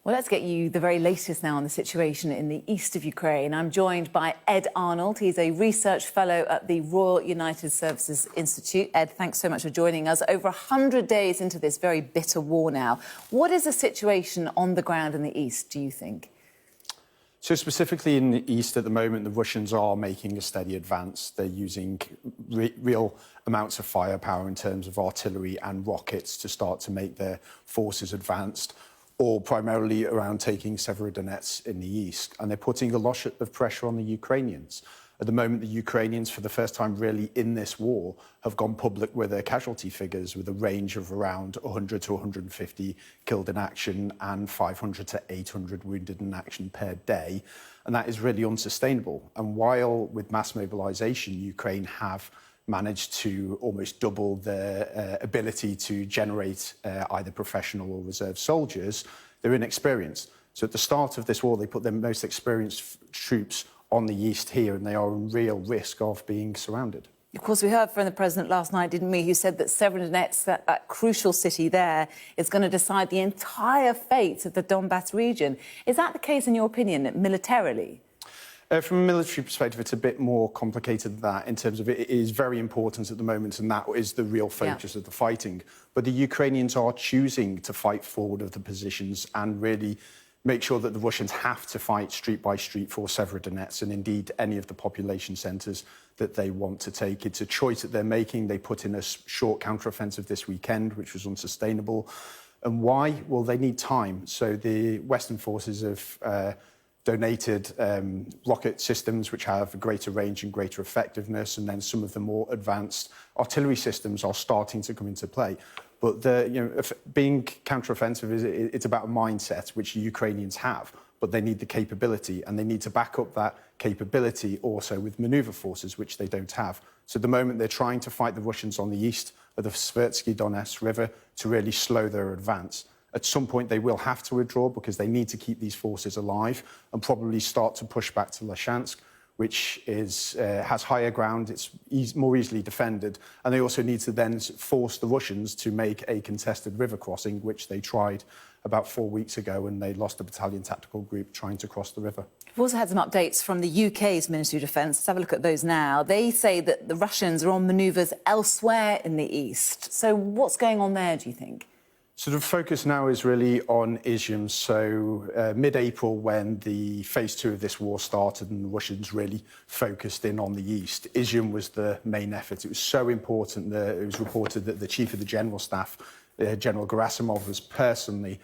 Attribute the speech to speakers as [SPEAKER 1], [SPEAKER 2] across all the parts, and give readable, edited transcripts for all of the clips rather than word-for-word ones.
[SPEAKER 1] Well, let's get you the very latest now on the situation in the east of Ukraine. I'm joined by Ed Arnold. He's a research fellow at the Royal United Services Institute. Ed, thanks so much for joining us. Over 100 days into this very bitter war now. What is the situation on the ground in the east, do you think?
[SPEAKER 2] So specifically in the east at the moment, the Russians are making a steady advance. They're using real amounts of firepower in terms of artillery and rockets to start to make their forces advanced, all primarily around taking Severodonetsk in the east. And they're putting a lot of pressure on the Ukrainians. At the moment, the Ukrainians, for the first time really in this war, have gone public with their casualty figures, with a range of around 100 to 150 killed in action and 500 to 800 wounded in action per day. And that is really unsustainable. And while with mass mobilization, Ukraine have managed to almost double their ability to generate either professional or reserve soldiers, they're inexperienced. So at the start of this war, they put their most experienced troops on the east here, and they are in real risk of being surrounded.
[SPEAKER 1] Of course, we heard from the President last night, didn't we, who said that Severodonetsk, that crucial city there, is going to decide the entire fate of the Donbass region. Is that the case, in your opinion, militarily?
[SPEAKER 2] From a military perspective, it's a bit more complicated than that in terms of it is very important at the moment, and that is the real focus of the fighting. But the Ukrainians are choosing to fight forward of the positions and really make sure that the Russians have to fight street by street for Severodonetsk and indeed any of the population centres that they want to take. It's a choice that they're making. They put in a short counteroffensive this weekend, which was unsustainable. And why? Well, they need time. So the Western forces have donated rocket systems which have a greater range and greater effectiveness, and then some of the more advanced artillery systems are starting to come into play. But being counteroffensive it's about a mindset which the Ukrainians have, but they need the capability, and they need to back up that capability also with manoeuvre forces, which they don't have. So at the moment, they're trying to fight the Russians on the east of the Svirtsky Donetsk River to really slow their advance. At some point, they will have to withdraw because they need to keep these forces alive and probably start to push back to Lysychansk, which has higher ground, it's more easily defended. And they also need to then force the Russians to make a contested river crossing, which they tried about 4 weeks ago, and they lost a battalion tactical group trying to cross the river.
[SPEAKER 1] We've also had some updates from the UK's Ministry of Defence. Let's have a look at those now. They say that the Russians are on manoeuvres elsewhere in the east. So what's going on there, do you think?
[SPEAKER 2] So the focus now is really on Izium. So mid-April, when the phase 2 of this war started and the Russians really focused in on the east, Izium was the main effort. It was so important that it was reported that the chief of the general staff, General Gerasimov, was personally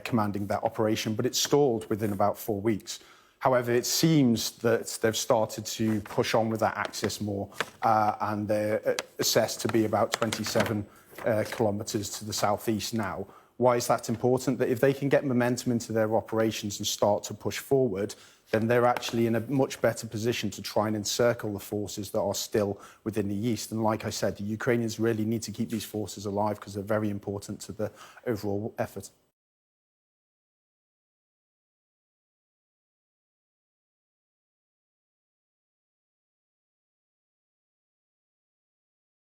[SPEAKER 2] commanding that operation, but it stalled within about 4 weeks. However, it seems that they've started to push on with that axis more, and they're assessed to be about 27 kilometres to the southeast now. Why is that important? That if they can get momentum into their operations and start to push forward, then they're actually in a much better position to try and encircle the forces that are still within the east. And like I said, the Ukrainians really need to keep these forces alive because they're very important to the overall effort.